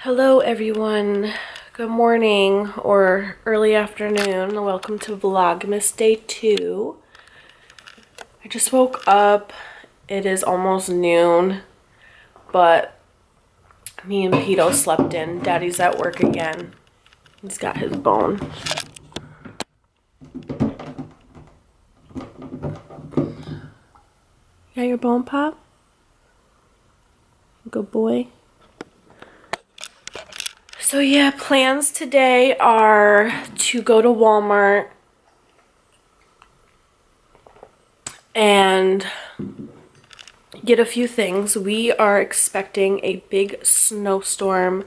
Hello everyone, good morning or early afternoon. Welcome to Vlogmas Day 2. I just woke up. It is almost noon, but me and Pito slept in. Daddy's at work again. He's got his bone. You got your bone, Pop? Good boy. So yeah, plans today are to go to Walmart and get a few things. We are expecting a big snowstorm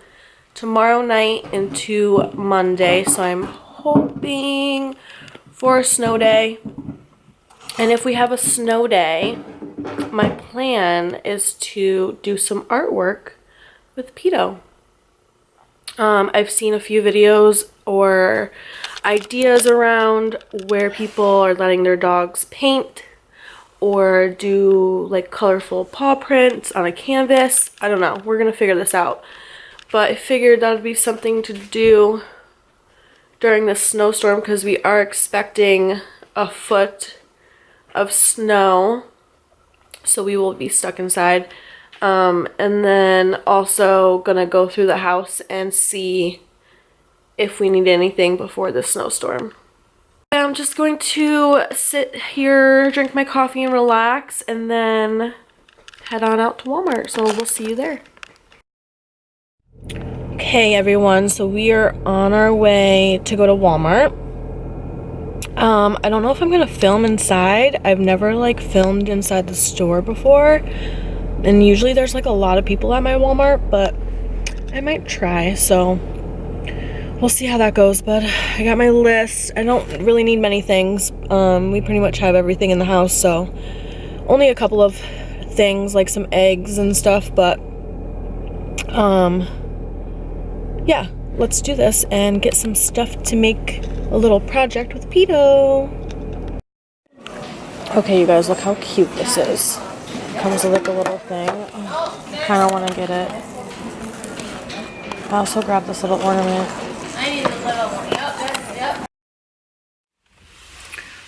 tomorrow night into Monday, so I'm hoping for a snow day. And if we have a snow day, my plan is to do some artwork with Pito. I've seen a few videos or ideas around where people are letting their dogs paint or do like colorful paw prints on a canvas. I don't know. We're gonna figure this out. But I figured that would be something to do during this snowstorm because we are expecting a foot of snow. So we will be stuck inside. And then also gonna go through the house and see if we need anything before the snowstorm. I'm just going to sit here, drink my coffee and relax, and then head on out to Walmart. So we'll see you there. Okay everyone, so we are on our way to go to Walmart. I don't know if I'm gonna film inside. I've never like filmed inside the store before. And usually there's like a lot of people at my Walmart, but I might try, so we'll see how that goes. But I got my list. I don't really need many things. We pretty much have everything in the house, so only a couple of things like some eggs and stuff, but yeah, let's do this and get some stuff to make a little project with Pito. Okay, you guys, look how cute this is. Comes with like a little thing. Oh, I kind of want to get it. I also grabbed this little ornament. I need a little one. Yep.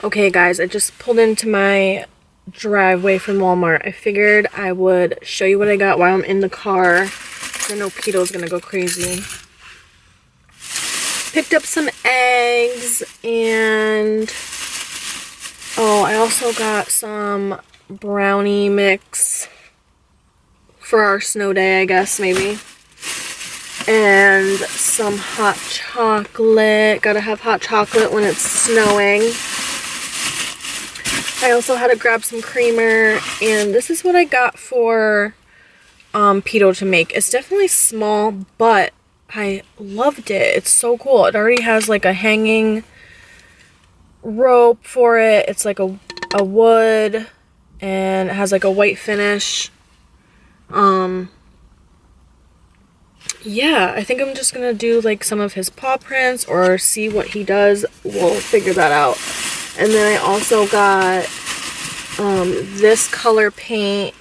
Okay guys, I just pulled into my driveway from Walmart. I figured I would show you what I got while I'm in the car. I know Pito's gonna go crazy. Picked up some eggs and oh, I also got some brownie mix for our snow day, I guess, maybe. And some hot chocolate. Gotta have hot chocolate when it's snowing. I also had to grab some creamer, and this is what I got for Pito to make. It's definitely small, but I loved it. It's so cool. It already has like a hanging rope for it. It's like a wood, and it has like a white finish. Yeah, I think I'm just gonna do like some of his paw prints or see what he does. We'll figure that out. And then I also got this color paint.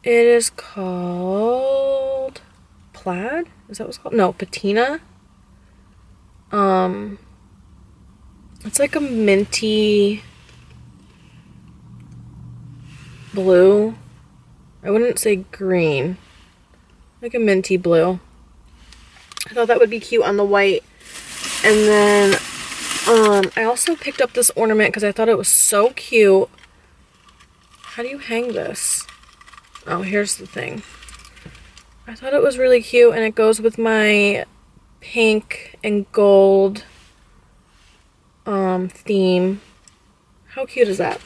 It is called Plaid? Is that what it's called? No, Patina. It's like a minty blue. I wouldn't say green. Like a minty blue. I thought that would be cute on the white. And then I also picked up this ornament because I thought it was so cute. How do you hang this? Oh, here's the thing. I thought it was really cute, and it goes with my pink and gold theme. How cute is that?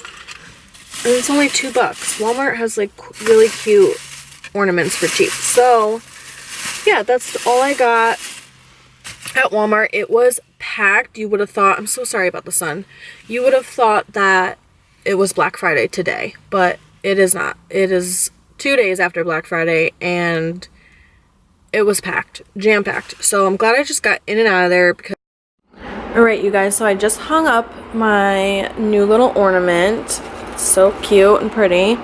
And it's only $2. Walmart has like really cute ornaments for cheap. So yeah, that's all I got at Walmart. It was packed. You would have thought, I'm so sorry about the sun. You would have thought that it was Black Friday today, but it is not. It is 2 days after Black Friday, and it was packed, jam-packed. So I'm glad I just got in and out of there because alright you guys, so I just hung up my new little ornament. It's so cute and pretty.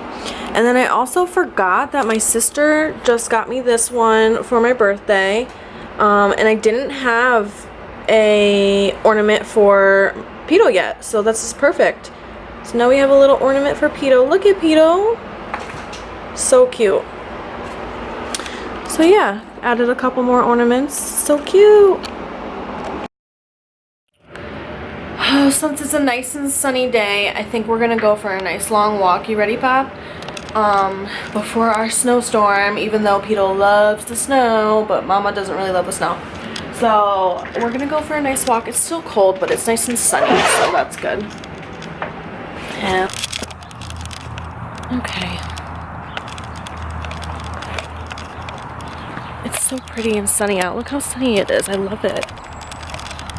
And then I also forgot that my sister just got me this one for my birthday. And I didn't have a ornament for Pito yet, so this is perfect. So now we have a little ornament for Pito. Look at Pito. So cute. So yeah, added a couple more ornaments. So cute. Oh, since it's a nice and sunny day, I think we're gonna go for a nice long walk. You ready, Pop? Before our snowstorm, even though Pito loves the snow, but Mama doesn't really love the snow. So we're gonna go for a nice walk. It's still cold, but it's nice and sunny, so that's good. Yeah. Okay. It's so pretty and sunny out. Look how sunny it is. I love it.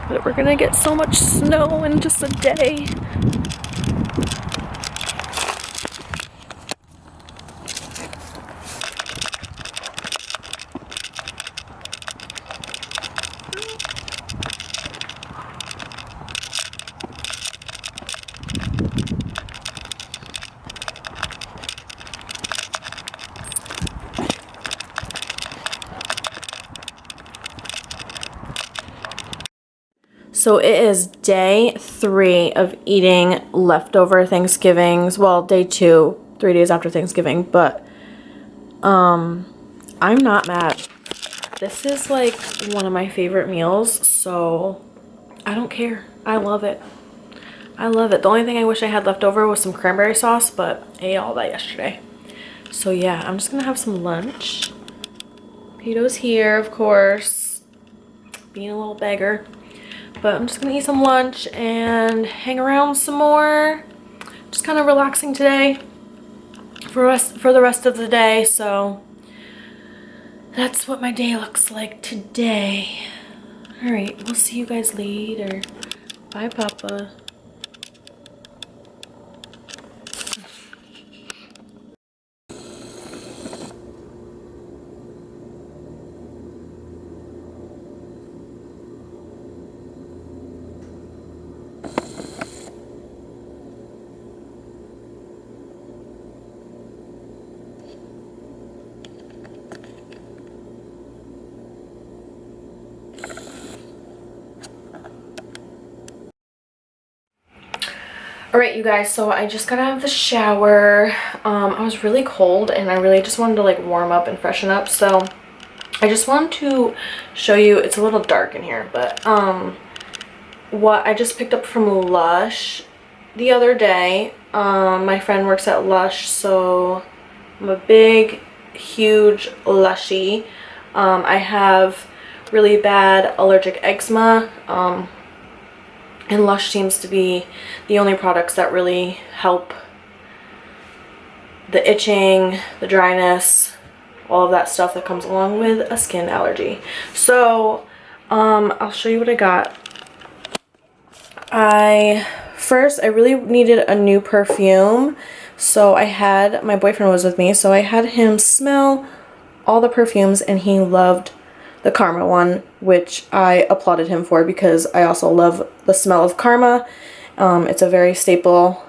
But we're gonna get so much snow in just a day. So it is day 3 of eating leftover Thanksgivings. Well, day 2, 3 days after Thanksgiving, but I'm not mad. This is like one of my favorite meals, so I don't care. I love it. I love it. The only thing I wish I had left over was some cranberry sauce, but I ate all that yesterday. So yeah, I'm just gonna have some lunch. Pito's here, of course, being a little beggar. But I'm just gonna eat some lunch and hang around some more. Just kind of relaxing today for the rest of the day. So that's what my day looks like today. All right, we'll see you guys later. Bye, Papa. Alright, you guys, so I just got out of the shower. I was really cold and I really just wanted to like warm up and freshen up, so I just wanted to show you. It's a little dark in here, but what I just picked up from Lush the other day. My friend works at Lush, so I'm a big, huge Lushie. I have really bad allergic eczema. And Lush seems to be the only products that really help the itching, the dryness, all of that stuff that comes along with a skin allergy. So, I'll show you what I got. First, I really needed a new perfume. So my boyfriend was with me, so I had him smell all the perfumes and he loved the Karma one, which I applauded him for because I also love the smell of Karma. It's a very staple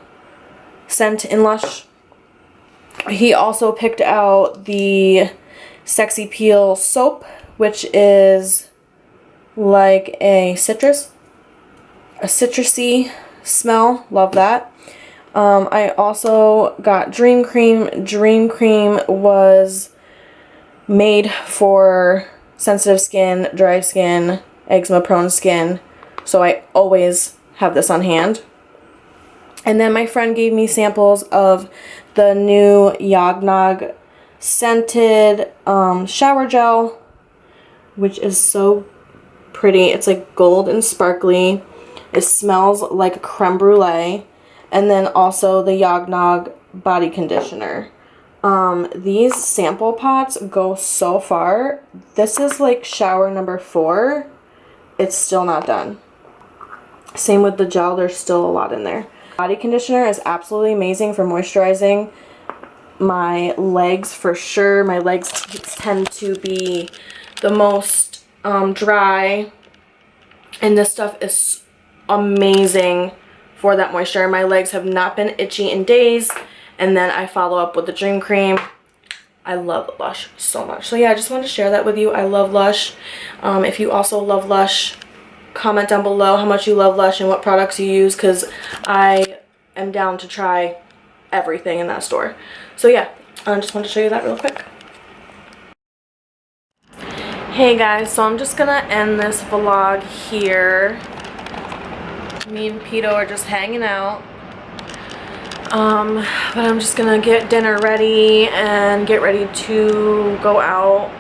scent in Lush. He also picked out the Sexy Peel soap, which is like a citrusy smell. Love that. I also got Dream Cream. Dream Cream was made for sensitive skin, dry skin, eczema prone skin, so I always have this on hand. And then my friend gave me samples of the new Yognog scented shower gel, which is so pretty. It's like gold and sparkly. It smells like a creme brulee. And then also the Yognog body conditioner. These sample pots go so far. This is like shower number 4. It's still not done. Same with the gel. There's still a lot in there. Body conditioner is absolutely amazing for moisturizing my legs for sure. My legs tend to be the most dry, and this stuff is amazing for that moisture. My legs have not been itchy in days, and then I follow up with the Dream Cream. I love Lush so much. So yeah, I just wanted to share that with you. I love Lush. If you also love Lush, comment down below how much you love Lush and what products you use, because I am down to try everything in that store. So yeah, I just wanted to show you that real quick. Hey guys, so I'm just gonna end this vlog here. Me and Pito are just hanging out. But I'm just gonna get dinner ready and get ready to go out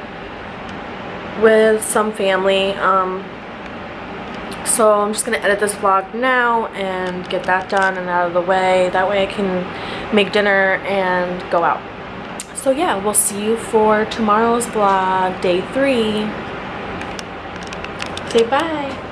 with some family. So I'm just gonna edit this vlog now and get that done and out of the way. That way I can make dinner and go out. So yeah, we'll see you for tomorrow's vlog, day 3. Say bye.